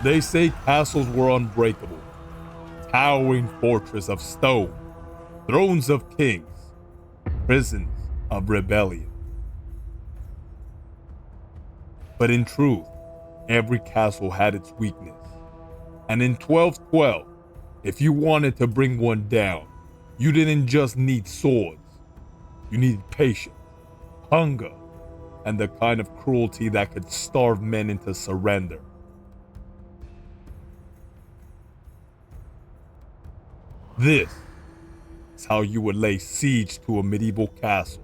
They say castles were unbreakable, towering fortress of stone, thrones of kings, prisons of rebellion. But in truth, every castle had its weakness. And in 1212, if you wanted to bring one down, you didn't just need swords. You needed patience, hunger, and the kind of cruelty that could starve men into surrender. This is how you would lay siege to a medieval castle.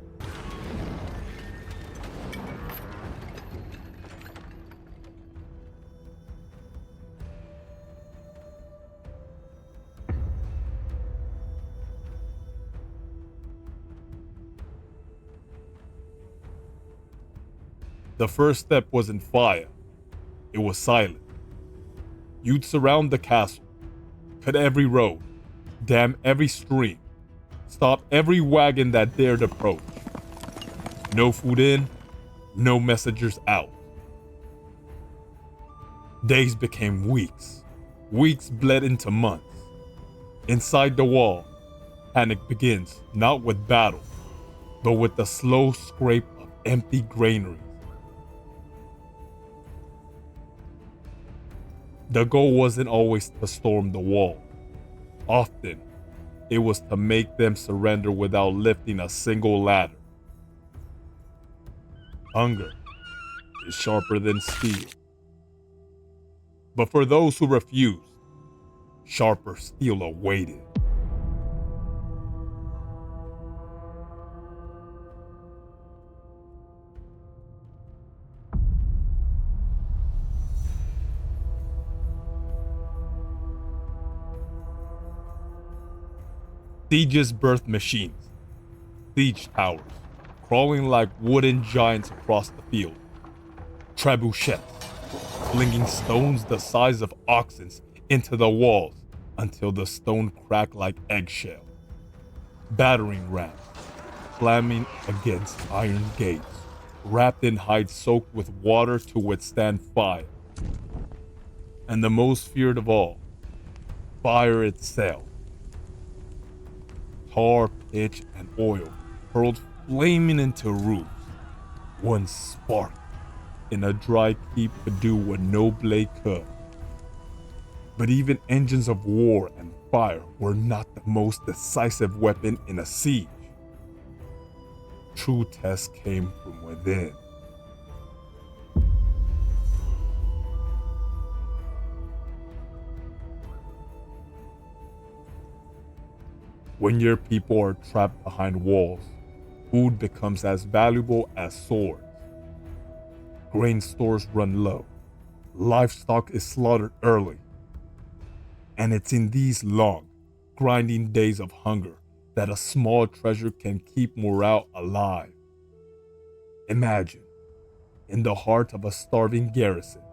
The first step wasn't fire, it was silent. You'd surround the castle, cut every road, dam every stream, stop every wagon that dared approach. No food in, no messengers out. Days became weeks. Weeks bled into months. Inside the wall, panic begins not with battle, but with the slow scrape of empty granaries. The goal wasn't always to storm the wall. Often, it was to make them surrender without lifting a single ladder. Hunger is sharper than steel. But for those who refused, sharper steel awaited. Sieges birthed machines, siege towers, crawling like wooden giants across the field. Trebuchets, flinging stones the size of oxen into the walls until the stone cracked like eggshell. Battering rams, slamming against iron gates, wrapped in hide soaked with water to withstand fire. And the most feared of all, fire itself. Tar, pitch, and oil hurled flaming into roofs. One spark in a dry keep could do what no blade could. But even engines of war and fire were not the most decisive weapon in a siege. True test came from within. When your people are trapped behind walls, food becomes as valuable as swords. Grain stores run low. Livestock is slaughtered early. And it's in these long, grinding days of hunger that a small treasure can keep morale alive. Imagine, in the heart of a starving garrison,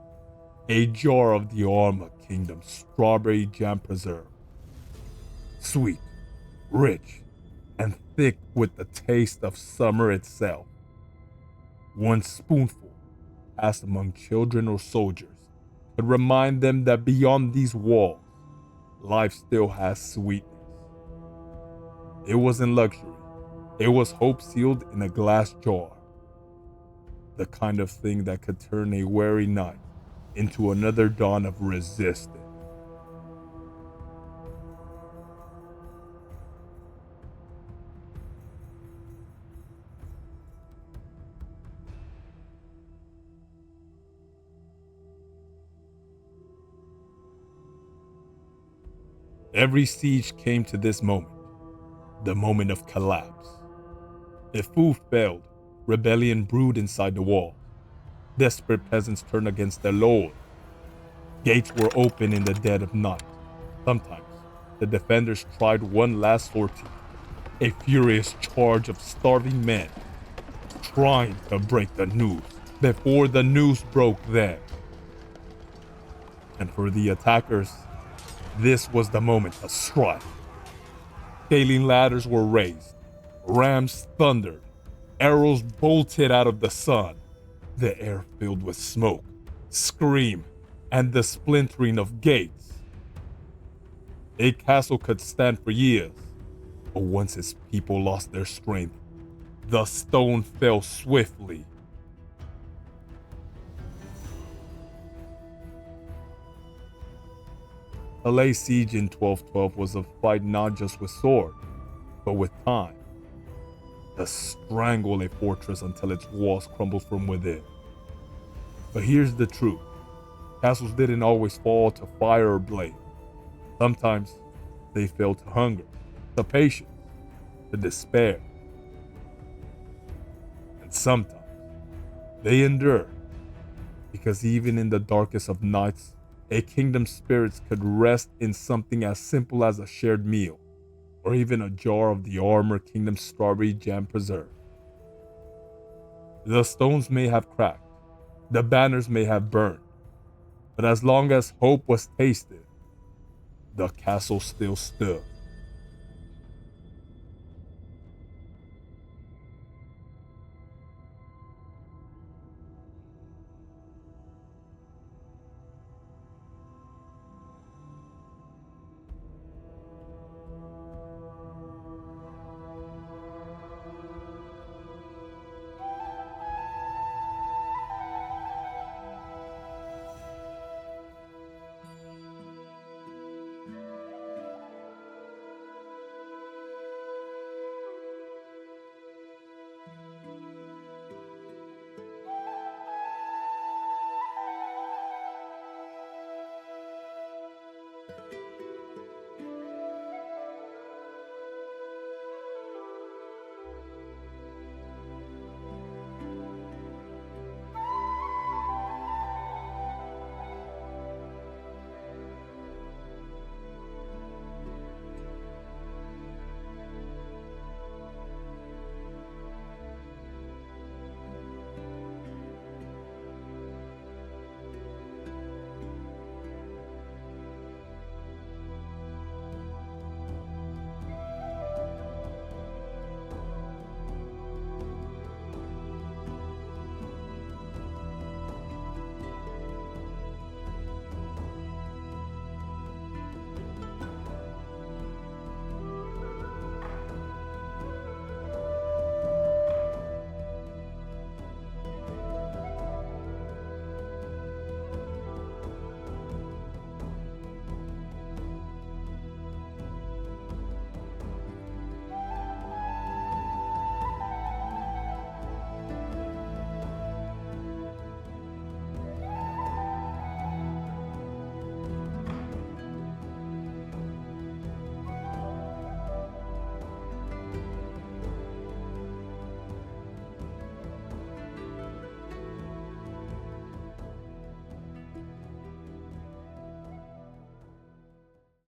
a jar of the Arma Kingdom's strawberry jam preserve. Sweet, rich, and thick with the taste of summer itself. One spoonful, passed among children or soldiers, could remind them that beyond these walls, life still has sweetness. It wasn't luxury, it was hope sealed in a glass jar. The kind of thing that could turn a weary night into another dawn of resistance. Every siege came to this moment, the moment of collapse. If food failed, rebellion brewed inside the wall. Desperate peasants turned against their lord. Gates were open in the dead of night. Sometimes, the defenders tried one last sortie, a furious charge of starving men, trying to break the news before the news broke them. And for the attackers, this was the moment of strife. Scaling ladders were raised, rams thundered, arrows bolted out of the sun, the air filled with smoke, scream, and the splintering of gates. A castle could stand for years, but once its people lost their strength, the stone fell swiftly. To lay siege in 1212 was a fight not just with sword, but with time. To strangle a fortress until its walls crumbled from within. But here's the truth. Castles didn't always fall to fire or blade. Sometimes they fell to hunger, to patience, to despair. And sometimes they endure, because even in the darkest of nights, a kingdom's spirits could rest in something as simple as a shared meal, or even a jar of the Armored Kingdom's strawberry jam preserve. The stones may have cracked, the banners may have burned, but as long as hope was tasted, the castle still stood.